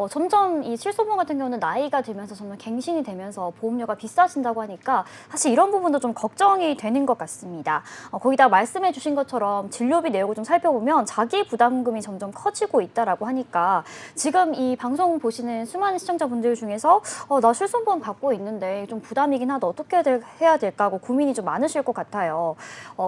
점점 이 실손보험 같은 경우는 나이가 들면서 점점 갱신이 되면서 보험료가 비싸진다고 하니까 사실 이런 부분도 좀 걱정이 되는 것 같습니다. 거기다 말씀해 주신 것처럼 진료비 내역을 좀 살펴보면 자기 부담금이 점점 커지고 있다라고 하니까 지금 이 방송 보시는 수많은 시청자분들 중에서 나 실손보험 받고 있는데 좀 부담이긴 하다. 어떻게 해야 될까 하고 고민이 좀 많으실 것 같아요.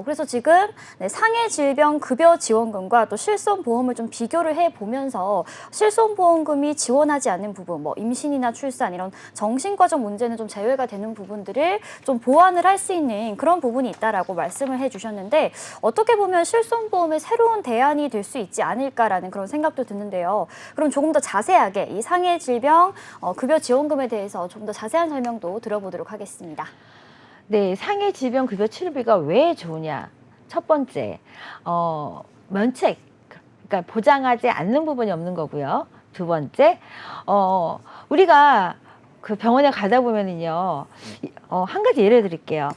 그래서 지금 상해 질병 급여 지원금과 또 실손보험을 좀 비교를 해보면서 실손보험금이 지원하지 않는 부분, 뭐 임신이나 출산 이런 정신과적 문제는 좀 제외가 되는 부분들을 좀 보완을 할 수 있는 그런 부분이 있다라고 말씀을 해주셨는데 어떻게 보면 실손보험의 새로운 대안이 될 수 있지 않을까라는 그런 생각도 드는데요. 그럼 조금 더 자세하게 이 상해 질병 급여 지원금에 대해서 좀 더 자세한 설명도 들어보도록 하겠습니다. 네, 상해 질병 급여 치료비가 왜 좋으냐? 첫 번째, 면책, 그러니까 보장하지 않는 부분이 없는 거고요. 두 번째, 우리가 그 병원에 가다 보면은요, 한 가지 예를 드릴게요.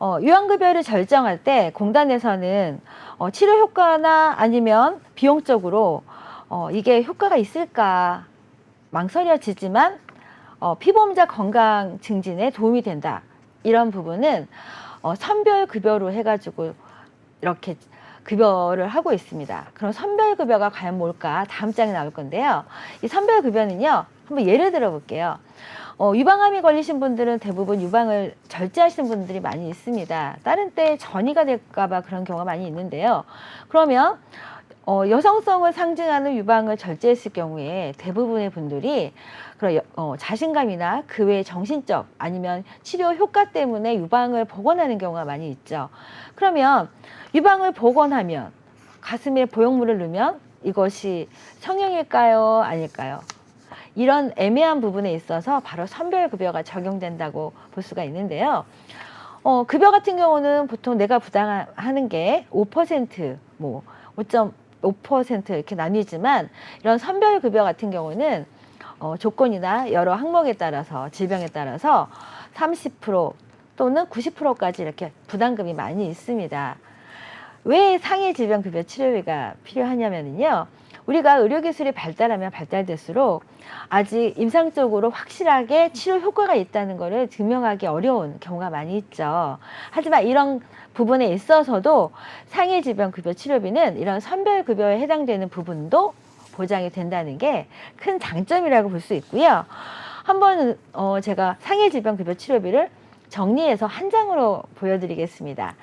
요양급여를 결정할 때 공단에서는 치료 효과나 아니면 비용적으로 이게 효과가 있을까 망설여지지만 피보험자 건강 증진에 도움이 된다. 이런 부분은 선별급여로 해가지고 이렇게 급여를 하고 있습니다. 그럼 선별급여가 과연 뭘까? 다음 장에 나올 건데요. 이 선별급여는요. 한번 예를 들어 볼게요. 유방암이 걸리신 분들은 대부분 유방을 절제하시는 분들이 많이 있습니다. 다른 때 전이가 될까 봐 그런 경우가 많이 있는데요. 그러면 여성성을 상징하는 유방을 절제했을 경우에 대부분의 분들이 그런 자신감이나 그 외의 정신적 아니면 치료 효과 때문에 유방을 복원하는 경우가 많이 있죠. 그러면 유방을 복원하면 가슴에 보형물을 넣으면 이것이 성형일까요? 아닐까요? 이런 애매한 부분에 있어서 바로 선별급여가 적용된다고 볼 수가 있는데요. 급여 같은 경우는 보통 내가 부담하는 게 5%, 뭐 5.5% 이렇게 나뉘지만 이런 선별급여 같은 경우는 조건이나 여러 항목에 따라서 질병에 따라서 30% 또는 90%까지 이렇게 부담금이 많이 있습니다. 왜 상해 질병급여 치료비가 필요하냐면요. 우리가 의료기술이 발달하면 발달될수록 아직 임상적으로 확실하게 치료 효과가 있다는 것을 증명하기 어려운 경우가 많이 있죠. 하지만 이런 부분에 있어서도 상해 질병급여 치료비는 이런 선별급여에 해당되는 부분도 보장이 된다는 게 큰 장점이라고 볼 수 있고요. 한번 제가 상해 질병급여 치료비를 정리해서 한 장으로 보여드리겠습니다.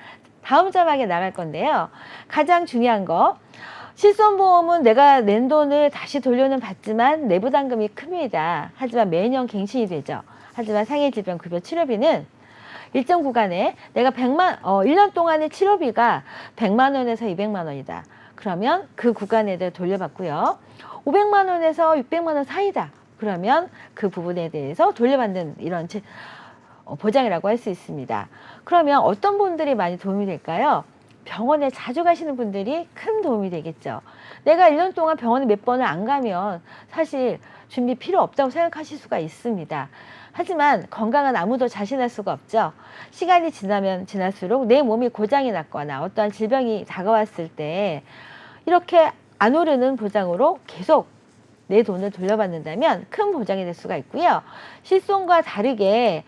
다음 자막에 나갈 건데요. 가장 중요한 거, 실손보험은 내가 낸 돈을 다시 돌려는 받지만 내부담금이 큽니다. 하지만 매년 갱신이 되죠. 하지만 상해질병급여 치료비는 일정 구간에 내가 1년 동안의 치료비가 100만 원에서 200만 원이다. 그러면 그 구간에 대해 돌려받고요. 500만 원에서 600만 원 사이다. 그러면 그 부분에 대해서 돌려받는 이런 보장이라고 할 수 있습니다. 그러면 어떤 분들이 많이 도움이 될까요? 병원에 자주 가시는 분들이 큰 도움이 되겠죠. 내가 1년 동안 병원에 몇 번을 안 가면 사실 준비 필요 없다고 생각하실 수가 있습니다. 하지만 건강은 아무도 자신할 수가 없죠. 시간이 지나면 지날수록 내 몸이 고장이 났거나 어떠한 질병이 다가왔을 때 이렇게 안 오르는 보장으로 계속 내 돈을 돌려받는다면 큰 보장이 될 수가 있고요. 실손과 다르게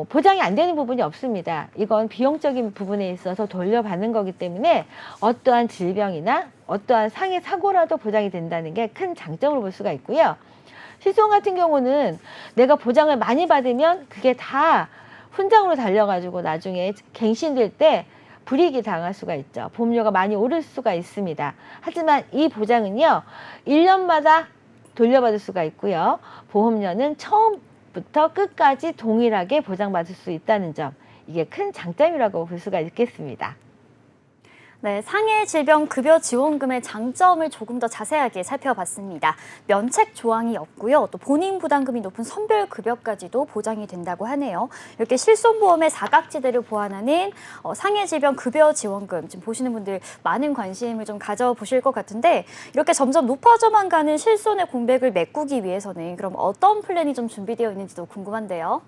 보장이 안 되는 부분이 없습니다. 이건 비용적인 부분에 있어서 돌려받는 거기 때문에 어떠한 질병이나 어떠한 상해 사고라도 보장이 된다는 게 큰 장점으로 볼 수가 있고요. 실손 같은 경우는 내가 보장을 많이 받으면 그게 다 훈장으로 달려가지고 나중에 갱신될 때 불이익이 당할 수가 있죠. 보험료가 많이 오를 수가 있습니다. 하지만 이 보장은요, 1년마다 돌려받을 수가 있고요. 보험료는 처음부터 끝까지 동일하게 보장받을 수 있다는 점, 이게 큰 장점이라고 볼 수가 있겠습니다. 네, 상해 질병 급여 지원금의 장점을 조금 더 자세하게 살펴봤습니다. 면책 조항이 없고요. 또 본인 부담금이 높은 선별 급여까지도 보장이 된다고 하네요. 이렇게 실손보험의 사각지대를 보완하는 상해 질병 급여 지원금, 지금 보시는 분들 많은 관심을 좀 가져보실 것 같은데, 이렇게 점점 높아져만 가는 실손의 공백을 메꾸기 위해서는 그럼 어떤 플랜이 좀 준비되어 있는지도 궁금한데요.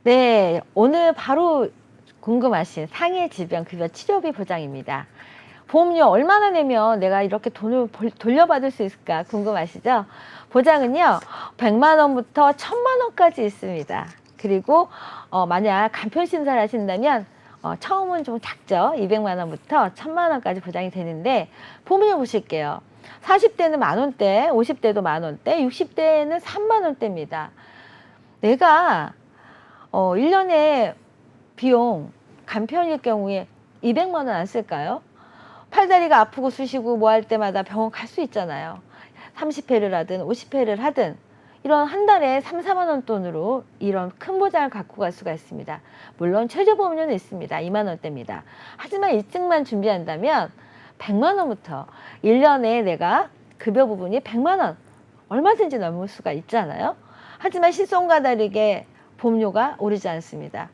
네, 오늘 바로 궁금하신 상해 질병 급여 치료비 보장입니다. 보험료 얼마나 내면 내가 이렇게 돈을 돌려받을 수 있을까 궁금하시죠? 보장은요, 100만 원부터 1000만 원까지 있습니다. 그리고 만약 간편 심사를 하신다면 처음은 좀 작죠. 200만 원부터 1000만 원까지 보장이 되는데, 보험료 보실게요. 40대는 만 원대, 50대도 만 원대, 60대는 3만 원대입니다. 내가 1년에 비용 간편일 경우에 200만 원 안 쓸까요? 팔다리가 아프고 쑤시고 뭐 할 때마다 병원 갈 수 있잖아요. 30회를 하든 50회를 하든 이런 한 달에 3, 4만 원 돈으로 이런 큰 보장을 갖고 갈 수가 있습니다. 물론 최저보험료는 있습니다. 2만 원대입니다. 하지만 일찍만 준비한다면 100만 원부터 1년에 내가 급여 부분이 100만 원 얼마든지 넘을 수가 있잖아요. 하지만 실손과 다르게 보험료가 오르지 않습니다.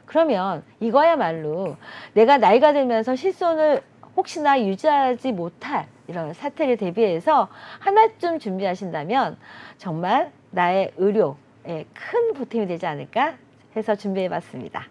그러면 이거야말로 내가 나이가 들면서 실손을 혹시나 유지하지 못할 이런 사태를 대비해서 하나쯤 준비하신다면 정말 나의 의료에 큰 보탬이 되지 않을까 해서 준비해봤습니다.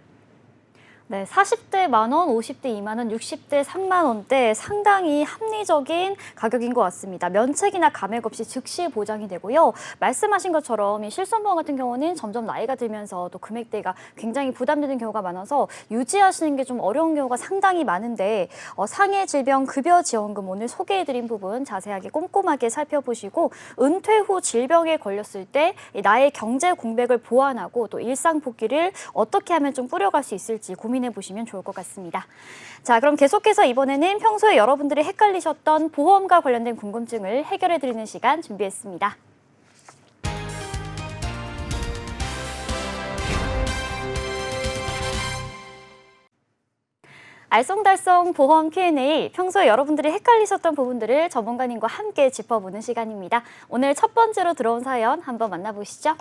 네, 40대 만 원, 50대 2만 원, 60대 3만 원대 상당히 합리적인 가격인 것 같습니다. 면책이나 감액 없이 즉시 보장이 되고요. 말씀하신 것처럼 이 실손보험 같은 경우는 점점 나이가 들면서 또 금액대가 굉장히 부담되는 경우가 많아서 유지하시는 게 좀 어려운 경우가 상당히 많은데 상해 질병 급여 지원금 오늘 소개해드린 부분 자세하게 꼼꼼하게 살펴보시고 은퇴 후 질병에 걸렸을 때 나의 경제 공백을 보완하고 또 일상 복귀를 어떻게 하면 좀 꾸려갈 수 있을지 고민 확인해 보시면 좋을 것 같습니다. 자, 그럼 계속해서 이번에는 평소에 여러분들이 헷갈리셨던 보험과 관련된 궁금증을 해결해 드리는 시간 준비했습니다. 알쏭달쏭 보험 Q&A, 평소에 여러분들이 헷갈리셨던 부분들을 전문가님과 함께 짚어보는 시간입니다. 오늘 첫 번째로 들어온 사연 한번 만나보시죠.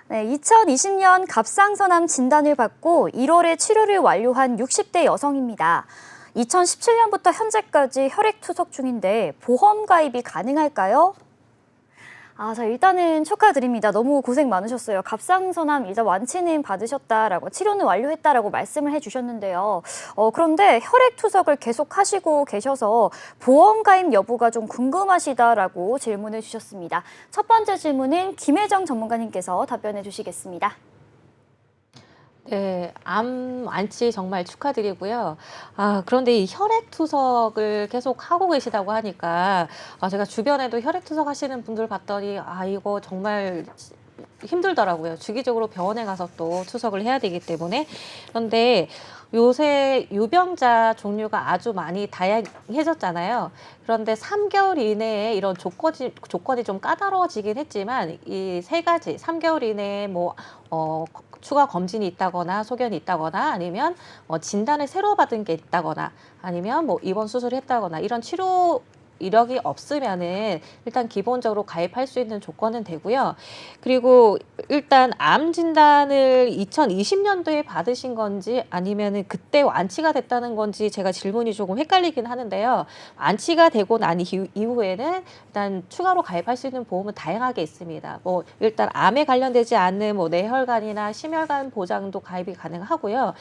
네, 2020년 갑상선암 진단을 받고 1월에 치료를 완료한 60대 여성입니다. 2017년부터 현재까지 혈액투석 중인데 보험 가입이 가능할까요? 자, 일단은 축하드립니다. 너무 고생 많으셨어요. 갑상선암 일단 완치는 받으셨다라고, 치료는 완료했다라고 말씀을 해주셨는데요. 그런데 혈액투석을 계속 하시고 계셔서 보험 가입 여부가 좀 궁금하시다라고 질문을 주셨습니다. 첫 번째 질문은 김혜정 전문가님께서 답변해 주시겠습니다. 네, 암 완치 정말 축하드리고요. 그런데 이 혈액 투석을 계속 하고 계시다고 하니까 제가 주변에도 혈액 투석 하시는 분들 봤더니 이거 정말 힘들더라고요. 주기적으로 병원에 가서 또 투석을 해야 되기 때문에. 그런데 요새 유병자 종류가 아주 많이 다양해졌잖아요. 그런데 3개월 이내에 이런 조건이 좀 까다로워지긴 했지만 이 세 가지, 3개월 이내에 추가 검진이 있다거나 소견이 있다거나 아니면 진단을 새로 받은 게 있다거나 아니면 입원 수술을 했다거나 이런 치료 이력이 없으면은 일단 기본적으로 가입할 수 있는 조건은 되고요. 그리고 일단 암 진단을 2020년도에 받으신 건지 아니면은 그때 완치가 됐다는 건지 제가 질문이 조금 헷갈리긴 하는데요. 완치가 되고 난 이후에는 일단 추가로 가입할 수 있는 보험은 다양하게 있습니다. 일단 암에 관련되지 않는 뇌혈관이나 심혈관 보장도 가입이 가능하고요.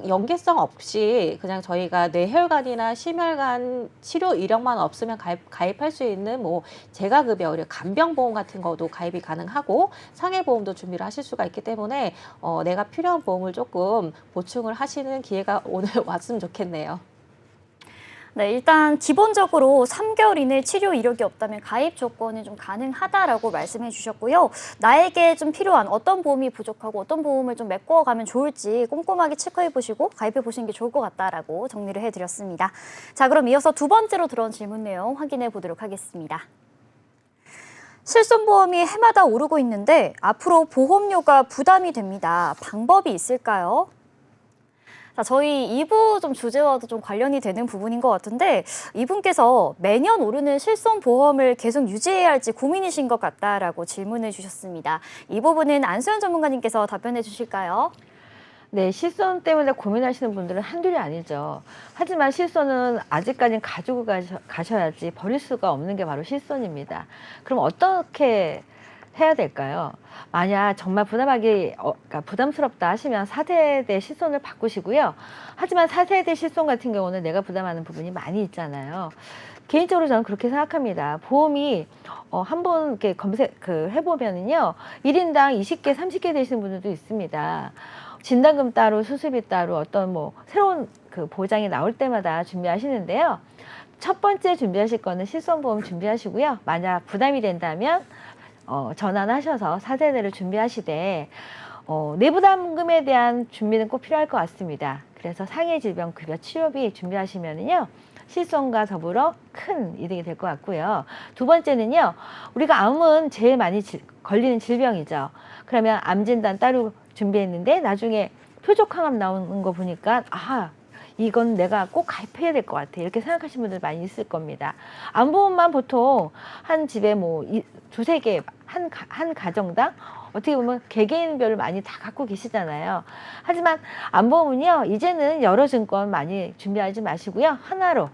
연계성 없이 그냥 저희가 뇌혈관이나 심혈관 치료 이력만 없으면 가입할 수 있는 재가급여, 간병보험 같은 것도 가입이 가능하고 상해보험도 준비를 하실 수가 있기 때문에 내가 필요한 보험을 조금 보충을 하시는 기회가 오늘 왔으면 좋겠네요. 네, 일단 기본적으로 3개월 이내 치료 이력이 없다면 가입 조건이 좀 가능하다라고 말씀해 주셨고요. 나에게 좀 필요한 어떤 보험이 부족하고 어떤 보험을 좀 메꿔가면 좋을지 꼼꼼하게 체크해 보시고 가입해 보시는 게 좋을 것 같다라고 정리를 해드렸습니다. 자, 그럼 이어서 두 번째로 들어온 질문 내용 확인해 보도록 하겠습니다. 실손보험이 해마다 오르고 있는데 앞으로 보험료가 부담이 됩니다. 방법이 있을까요? 자, 저희 2부 좀 주제와도 좀 관련이 되는 부분인 것 같은데 이분께서 매년 오르는 실손보험을 계속 유지해야 할지 고민이신 것 같다라고 질문을 주셨습니다. 이 부분은 안수연 전문가님께서 답변해 주실까요? 네, 실손 때문에 고민하시는 분들은 한둘이 아니죠. 하지만 실손은 아직까지는 가지고 가셔야지 버릴 수가 없는 게 바로 실손입니다. 그럼 어떻게 해야 될까요? 만약 정말 그러니까 부담스럽다 하시면 4세대 실손을 바꾸시고요. 하지만 4세대 실손 같은 경우는 내가 부담하는 부분이 많이 있잖아요. 개인적으로 저는 그렇게 생각합니다. 보험이 한번 이렇게 해보면은요, 1인당 20개, 30개 되시는 분들도 있습니다. 진단금 따로, 수술비 따로 어떤 새로운 보장이 나올 때마다 준비하시는데요. 첫 번째 준비하실 거는 실손보험 준비하시고요. 만약 부담이 된다면 전환하셔서 4세대를 준비하시되 내부담금에 대한 준비는 꼭 필요할 것 같습니다. 그래서 상해질병급여 치료비 준비하시면은요, 실손과 더불어 큰 이득이 될 것 같고요. 두 번째는요, 우리가 암은 제일 많이 걸리는 질병이죠. 그러면 암 진단 따로 준비했는데 나중에 표적항암 나오는 거 보니까 이건 내가 꼭 가입해야 될 것 같아, 이렇게 생각하시는 분들 많이 있을 겁니다. 암보험만 보통 한 집에 두세 개, 한 가정당 어떻게 보면 개개인별로 많이 다 갖고 계시잖아요. 하지만 암보험은요, 이제는 여러 증권 많이 준비하지 마시고요, 하나로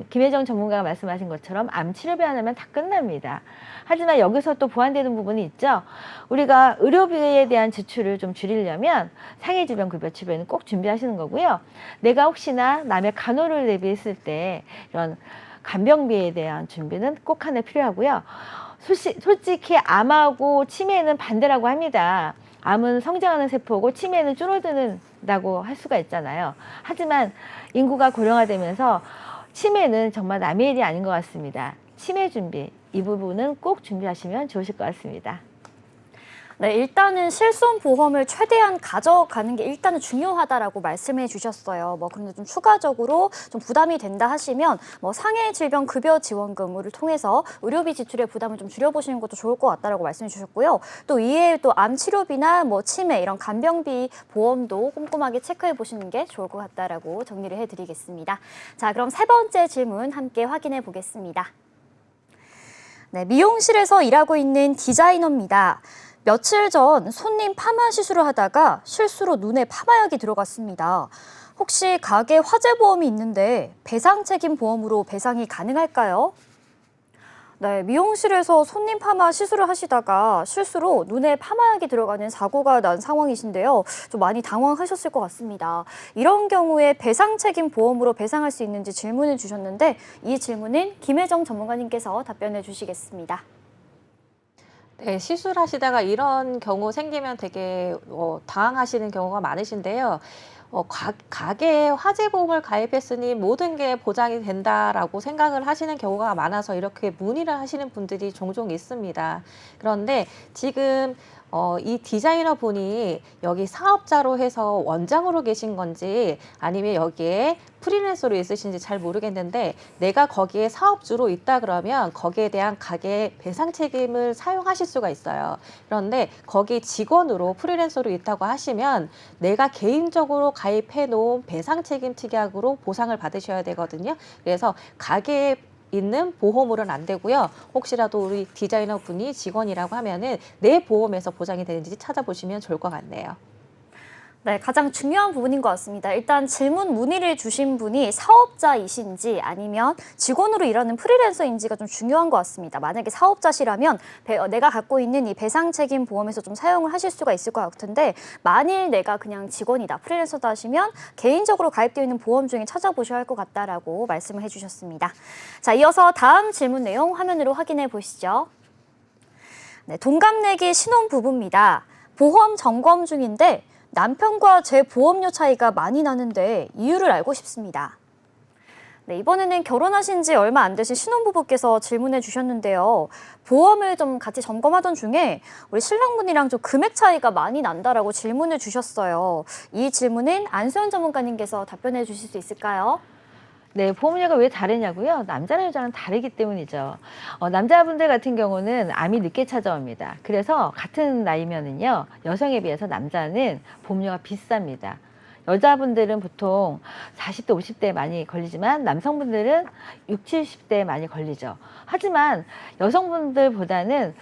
김혜정 전문가가 말씀하신 것처럼 암 치료비 하나면 다 끝납니다. 하지만 여기서 또 보완되는 부분이 있죠. 우리가 의료비에 대한 지출을 좀 줄이려면 상해질병급여 치료비는 꼭 준비하시는 거고요. 내가 혹시나 남의 간호를 대비했을 때 이런 간병비에 대한 준비는 꼭 하나 필요하고요. 솔직히 암하고 치매는 반대라고 합니다. 암은 성장하는 세포고 치매는 줄어든다고 할 수가 있잖아요. 하지만 인구가 고령화되면서 치매는 정말 남의 일이 아닌 것 같습니다. 치매 준비, 이 부분은 꼭 준비하시면 좋으실 것 같습니다. 네, 일단은 실손보험을 최대한 가져가는 게 일단은 중요하다라고 말씀해 주셨어요. 그런데 좀 추가적으로 좀 부담이 된다 하시면 상해 질병 급여 지원금을 통해서 의료비 지출의 부담을 좀 줄여보시는 것도 좋을 것 같다라고 말씀해 주셨고요. 또 이외에 또 암 치료비나 치매 이런 간병비 보험도 꼼꼼하게 체크해 보시는 게 좋을 것 같다라고 정리를 해드리겠습니다. 자, 그럼 세 번째 질문 함께 확인해 보겠습니다. 네, 미용실에서 일하고 있는 디자이너입니다. 며칠 전 손님 파마 시술을 하다가 실수로 눈에 파마약이 들어갔습니다. 혹시 가게 화재보험이 있는데 배상 책임 보험으로 배상이 가능할까요? 네, 미용실에서 손님 파마 시술을 하시다가 실수로 눈에 파마약이 들어가는 사고가 난 상황이신데요. 좀 많이 당황하셨을 것 같습니다. 이런 경우에 배상 책임 보험으로 배상할 수 있는지 질문을 주셨는데 이 질문은 김혜정 전문가님께서 답변해 주시겠습니다. 네, 시술하시다가 이런 경우 생기면 되게 당황하시는 경우가 많으신데요. 가게에 화재보험을 가입했으니 모든 게 보장이 된다라고 생각을 하시는 경우가 많아서 이렇게 문의를 하시는 분들이 종종 있습니다. 그런데 지금 이 디자이너 분이 여기 사업자로 해서 원장으로 계신 건지 아니면 여기에 프리랜서로 있으신지 잘 모르겠는데 내가 거기에 사업주로 있다 그러면 거기에 대한 가게 배상 책임을 사용하실 수가 있어요. 그런데 거기 직원으로 프리랜서로 있다고 하시면 내가 개인적으로 가입해 놓은 배상 책임 특약으로 보상을 받으셔야 되거든요. 그래서 가게에 있는 보험으로는 안 되고요. 혹시라도 우리 디자이너 분이 직원이라고 하면은 내 보험에서 보장이 되는지 찾아보시면 좋을 것 같네요. 네, 가장 중요한 부분인 것 같습니다. 일단 질문 문의를 주신 분이 사업자이신지 아니면 직원으로 일하는 프리랜서인지가 좀 중요한 것 같습니다. 만약에 사업자시라면 내가 갖고 있는 이 배상 책임 보험에서 좀 사용을 하실 수가 있을 것 같은데 만일 내가 그냥 직원이다, 프리랜서다 하시면 개인적으로 가입되어 있는 보험 중에 찾아보셔야 할 것 같다라고 말씀을 해주셨습니다. 자, 이어서 다음 질문 내용 화면으로 확인해 보시죠. 네, 동갑내기 신혼부부입니다. 보험 점검 중인데 남편과 제 보험료 차이가 많이 나는데 이유를 알고 싶습니다. 네, 이번에는 결혼하신 지 얼마 안 되신 신혼부부께서 질문해 주셨는데요. 보험을 좀 같이 점검하던 중에 우리 신랑분이랑 좀 금액 차이가 많이 난다라고 질문을 주셨어요. 이 질문은 안소연 전문가님께서 답변해 주실 수 있을까요? 네, 보험료가 왜 다르냐고요? 남자랑 여자랑 다르기 때문이죠. 남자분들 같은 경우는 암이 늦게 찾아옵니다. 그래서 같은 나이면은요, 여성에 비해서 남자는 보험료가 비쌉니다. 여자분들은 보통 40대, 50대에 많이 걸리지만 남성분들은 60, 70대에 많이 걸리죠. 하지만 여성분들보다는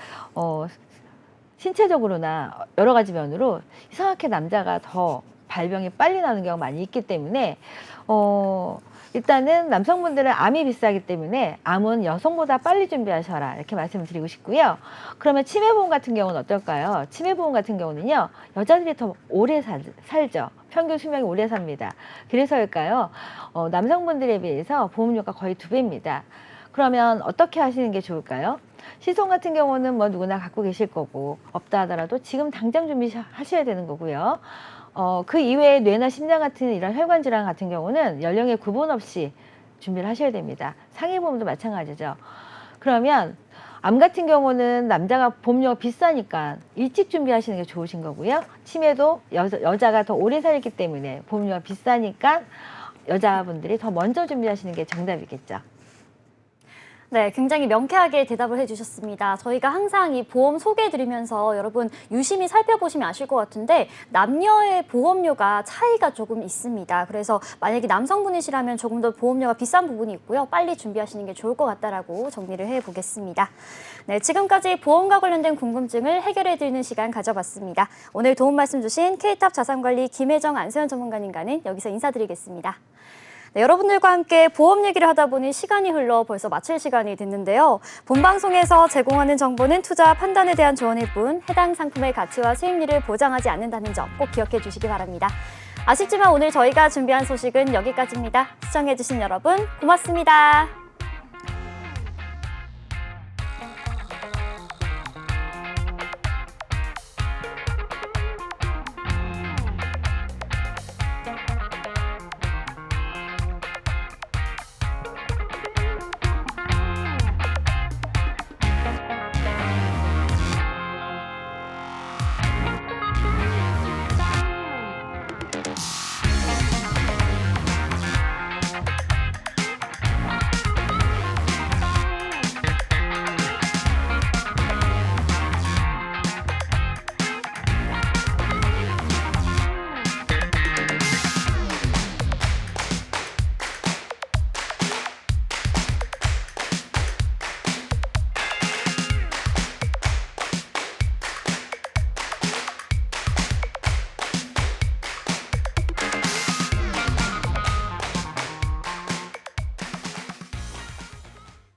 신체적으로나 여러 가지 면으로 이상하게 남자가 더 발병이 빨리 나는 경우가 많이 있기 때문에 일단은 남성분들은 암이 비싸기 때문에 암은 여성보다 빨리 준비하셔라 이렇게 말씀을 드리고 싶고요. 그러면 치매보험 같은 경우는 어떨까요? 치매보험 같은 경우는요, 여자들이 더 오래 살죠. 평균 수명이 오래 삽니다. 그래서일까요? 남성분들에 비해서 보험료가 거의 2배입니다. 그러면 어떻게 하시는 게 좋을까요? 시손 같은 경우는 누구나 갖고 계실 거고 없다 하더라도 지금 당장 준비하셔야 되는 거고요. 그 이외에 뇌나 심장 같은 이런 혈관 질환 같은 경우는 연령에 구분 없이 준비를 하셔야 됩니다. 상해보험도 마찬가지죠. 그러면 암 같은 경우는 남자가 보험료가 비싸니까 일찍 준비하시는 게 좋으신 거고요. 치매도 여자가 더 오래 살기 때문에 보험료가 비싸니까 여자분들이 더 먼저 준비하시는 게 정답이겠죠. 네, 굉장히 명쾌하게 대답을 해주셨습니다. 저희가 항상 이 보험 소개해드리면서 여러분 유심히 살펴보시면 아실 것 같은데 남녀의 보험료가 차이가 조금 있습니다. 그래서 만약에 남성분이시라면 조금 더 보험료가 비싼 부분이 있고요. 빨리 준비하시는 게 좋을 것 같다라고 정리를 해보겠습니다. 네, 지금까지 보험과 관련된 궁금증을 해결해드리는 시간 가져봤습니다. 오늘 도움 말씀 주신 K탑 자산관리 김혜정 안소연 전문가님과는 여기서 인사드리겠습니다. 네, 여러분들과 함께 보험 얘기를 하다 보니 시간이 흘러 벌써 마칠 시간이 됐는데요. 본 방송에서 제공하는 정보는 투자 판단에 대한 조언일 뿐 해당 상품의 가치와 수익률을 보장하지 않는다는 점 꼭 기억해 주시기 바랍니다. 아쉽지만 오늘 저희가 준비한 소식은 여기까지입니다. 시청해 주신 여러분 고맙습니다.